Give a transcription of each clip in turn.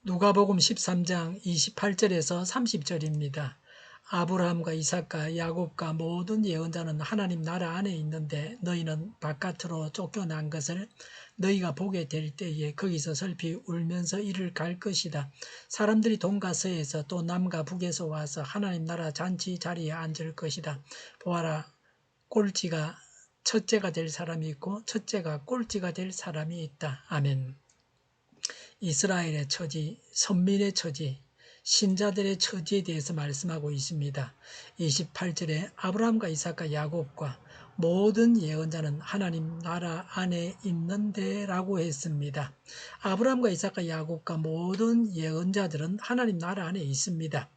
누가복음 13장 28절에서 30절입니다. 아브라함과 이삭과 야곱과 모든 예언자는 하나님 나라 안에 있는데 너희는 바깥으로 쫓겨난 것을 너희가 보게 될 때에 거기서 슬피 울면서 이를 갈 것이다. 사람들이 동과 서에서 또 남과 북에서 와서 하나님 나라 잔치 자리에 앉을 것이다. 보아라, 꼴찌가 첫째가 될 사람이 있고 첫째가 꼴찌가 될 사람이 있다. 아멘. 이스라엘의 처지, 선민의 처지, 신자들의 처지에 대해서 말씀하고 있습니다. 28절에 아브라함과 이삭과 야곱과 모든 예언자는 하나님 나라 안에 있는데 라고 했습니다. 아브라함과 이삭과 야곱과 모든 예언자들은 하나님 나라 안에 있습니다.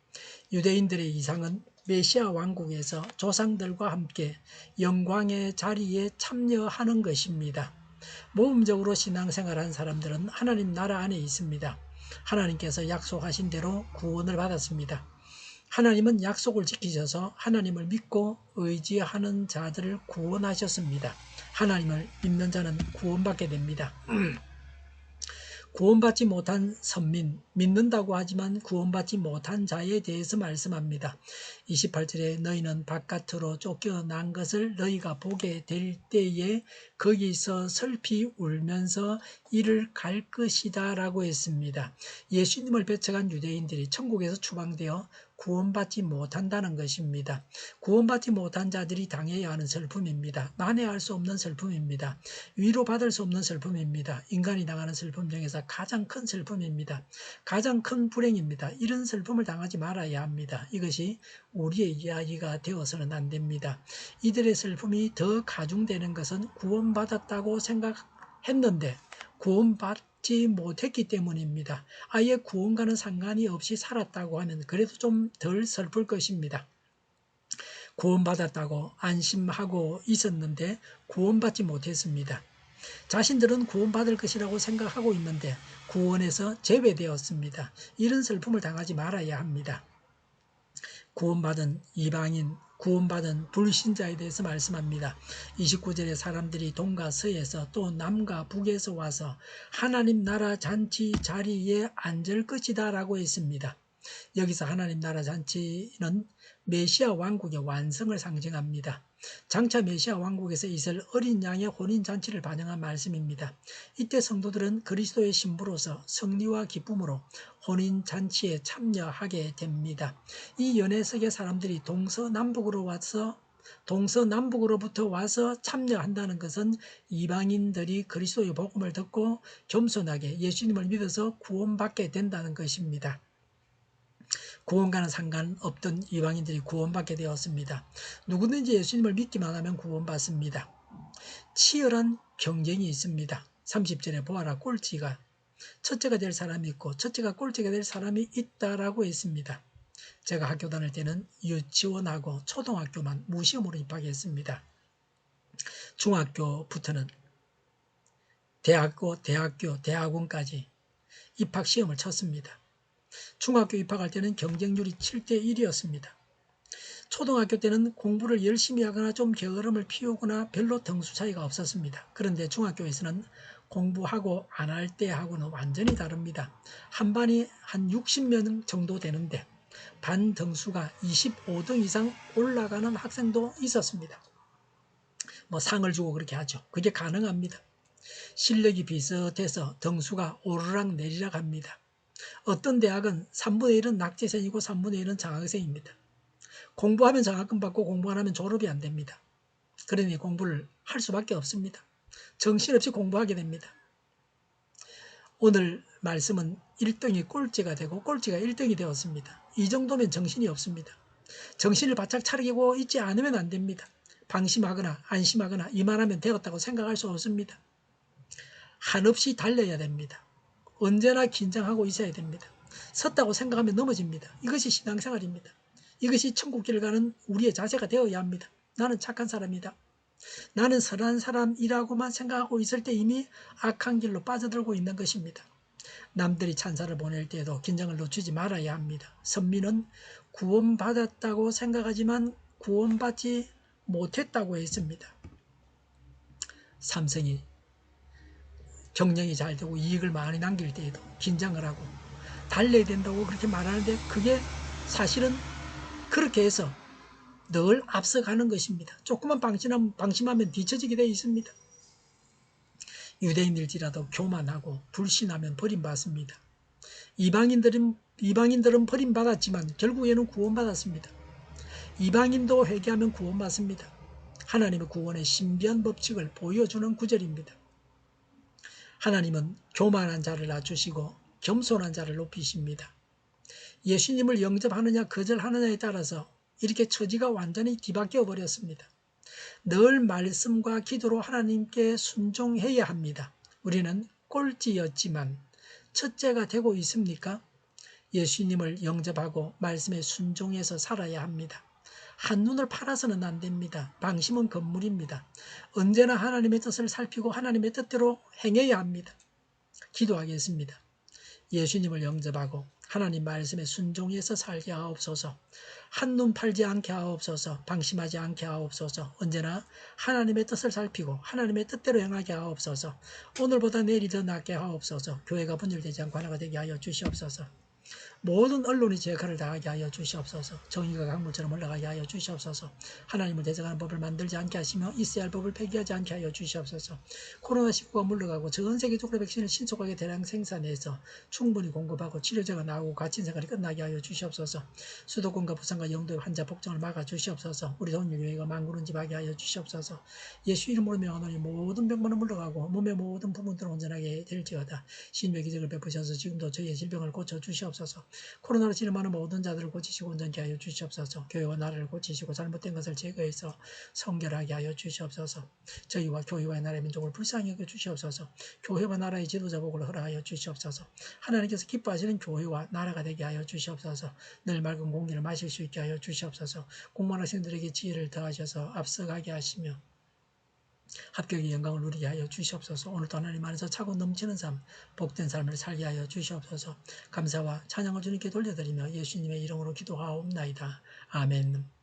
유대인들의 이상은 메시아 왕국에서 조상들과 함께 영광의 자리에 참여하는 것입니다. 모험적으로 신앙생활한 사람들은 하나님 나라 안에 있습니다. 하나님께서 약속하신 대로 구원을 받았습니다. 하나님은 약속을 지키셔서 하나님을 믿고 의지하는 자들을 구원하셨습니다. 하나님을 믿는 자는 구원받게 됩니다. 구원받지 못한 선민, 믿는다고 하지만 구원받지 못한 자에 대해서 말씀합니다. 28절에 너희는 바깥으로 쫓겨난 것을 너희가 보게 될 때에 거기서 슬피 울면서 이를 갈 것이다 라고 했습니다. 예수님을 배척한 유대인들이 천국에서 추방되어 구원받지 못한다는 것입니다. 구원받지 못한 자들이 당해야 하는 슬픔입니다. 만회할 수 없는 슬픔입니다. 위로받을 수 없는 슬픔입니다. 인간이 당하는 슬픔 중에서 가장 큰 슬픔입니다. 가장 큰 불행입니다. 이런 슬픔을 당하지 말아야 합니다. 이것이 우리의 이야기가 되어서는 안 됩니다. 이들의 슬픔이 더 가중되는 것은 구원받았다고 생각했는데 구원받지 못했기 때문입니다. 아예 구원과는 상관이 없이 살았다고 하면 그래도 좀 덜 슬플 것입니다. 구원받았다고 안심하고 있었는데 구원받지 못했습니다. 자신들은 구원받을 것이라고 생각하고 있는데 구원에서 제외되었습니다. 이런 슬픔을 당하지 말아야 합니다. 구원받은 이방인, 구원받은 불신자에 대해서 말씀합니다. 29절에 사람들이 동과 서에서 또 남과 북에서 와서 하나님 나라 잔치 자리에 앉을 것이다 라고 했습니다. 여기서 하나님 나라 잔치는 메시아 왕국의 완성을 상징합니다. 장차 메시아 왕국에서 있을 어린 양의 혼인잔치를 반영한 말씀입니다. 이때 성도들은 그리스도의 신부로서 승리와 기쁨으로 혼인잔치에 참여하게 됩니다. 이 연회석의 사람들이 동서남북으로부터 와서 참여한다는 것은 이방인들이 그리스도의 복음을 듣고 겸손하게 예수님을 믿어서 구원받게 된다는 것입니다. 구원과는 상관없던 이방인들이 구원받게 되었습니다. 누구든지 예수님을 믿기만 하면 구원받습니다. 치열한 경쟁이 있습니다. 30절에 보아라, 꼴찌가 첫째가 될 사람이 있고 첫째가 꼴찌가 될 사람이 있다라고 했습니다. 제가 학교 다닐 때는 유치원하고 초등학교만 무시험으로 입학했습니다. 중학교부터는 대학원까지 입학시험을 쳤습니다. 중학교 입학할 때는 경쟁률이 7대 1이었습니다. 초등학교 때는 공부를 열심히 하거나 좀 게으름을 피우거나 별로 등수 차이가 없었습니다. 그런데 중학교에서는 공부하고 안 할 때하고는 완전히 다릅니다. 한 반이 한 60명 정도 되는데 반 등수가 25등 이상 올라가는 학생도 있었습니다. 상을 주고 그렇게 하죠. 그게 가능합니다. 실력이 비슷해서 등수가 오르락 내리락 합니다. 어떤 대학은 3분의 1은 낙제생이고 3분의 1은 장학생입니다. 공부하면 장학금 받고 공부 안 하면 졸업이 안 됩니다. 그러니 공부를 할 수밖에 없습니다. 정신없이 공부하게 됩니다. 오늘 말씀은 1등이 꼴찌가 되고 꼴찌가 1등이 되었습니다. 이 정도면 정신이 없습니다. 정신을 바짝 차리고 있지 않으면 안 됩니다. 방심하거나 안심하거나 이만하면 되었다고 생각할 수 없습니다. 한없이 달려야 됩니다. 언제나 긴장하고 있어야 됩니다. 섰다고 생각하면 넘어집니다. 이것이 신앙생활입니다. 이것이 천국길을 가는 우리의 자세가 되어야 합니다. 나는 착한 사람이다. 나는 선한 사람이라고만 생각하고 있을 때 이미 악한 길로 빠져들고 있는 것입니다. 남들이 찬사를 보낼 때에도 긴장을 놓치지 말아야 합니다. 선민은 구원받았다고 생각하지만 구원받지 못했다고 했습니다. 삼성이 경영이 잘 되고 이익을 많이 남길 때에도 긴장을 하고 달려야 된다고 그렇게 말하는데 그게 사실은 그렇게 해서 늘 앞서가는 것입니다. 조금만 방심하면 뒤처지게 되어 있습니다. 유대인일지라도 교만하고 불신하면 버림받습니다. 이방인들은 버림받았지만 결국에는 구원받았습니다. 이방인도 회개하면 구원받습니다. 하나님의 구원의 신비한 법칙을 보여주는 구절입니다. 하나님은 교만한 자를 낮추시고 겸손한 자를 높이십니다. 예수님을 영접하느냐 거절하느냐에 따라서 이렇게 처지가 완전히 뒤바뀌어 버렸습니다. 늘 말씀과 기도로 하나님께 순종해야 합니다. 우리는 꼴찌였지만 첫째가 되고 있습니까? 예수님을 영접하고 말씀에 순종해서 살아야 합니다. 한눈을 팔아서는 안 됩니다. 방심은 건물입니다. 언제나 하나님의 뜻을 살피고 하나님의 뜻대로 행해야 합니다. 기도하겠습니다. 예수님을 영접하고 하나님 말씀에 순종해서 살게 하옵소서. 한눈 팔지 않게 하옵소서. 방심하지 않게 하옵소서. 언제나 하나님의 뜻을 살피고 하나님의 뜻대로 행하게 하옵소서. 오늘보다 내일이 더 낫게 하옵소서. 교회가 분열되지 않고 하나가 되게 하여 주시옵소서. 모든 언론이 제 역할을 다하게 하여 주시옵소서. 정의가 강물처럼 올라가게 하여 주시옵소서. 하나님을 대적하는 법을 만들지 않게 하시며 있어야 할 법을 폐기하지 않게 하여 주시옵소서. 코로나19가 물러가고 전 세계적으로 백신을 신속하게 대량 생산해서 충분히 공급하고 치료제가 나오고 갇힌 생활이 끝나게 하여 주시옵소서. 수도권과 부산과 영도의 환자 폭증을 막아 주시옵소서. 우리 동료교회가 만구는집하게 하여 주시옵소서. 예수 이름으로 명하노니 모든 병만은 물러가고 몸의 모든 부분들은 온전하게 될지어다. 신의 기적을 베푸셔서 지금도 저희의 질병을 고쳐 주시옵소서. 코로나로 진행하는 모든 자들을 고치시고 온전케 하여 주시옵소서. 교회와 나라를 고치시고 잘못된 것을 제거해서 성결하게 하여 주시옵소서. 저희와 교회와 나라의 민족을 불쌍히 여겨 주시옵소서. 교회와 나라의 지도자 복을 허락하여 주시옵소서. 하나님께서 기뻐하시는 교회와 나라가 되게 하여 주시옵소서. 늘 맑은 공기를 마실 수 있게 하여 주시옵소서. 공무원 학생들에게 지혜를 더하셔서 앞서가게 하시며 합격의 영광을 누리게 하여 주시옵소서. 오늘도 하나님 안에서 차고 넘치는 삶, 복된 삶을 살게 하여 주시옵소서. 감사와 찬양을 주님께 돌려드리며 예수님의 이름으로 기도하옵나이다. 아멘.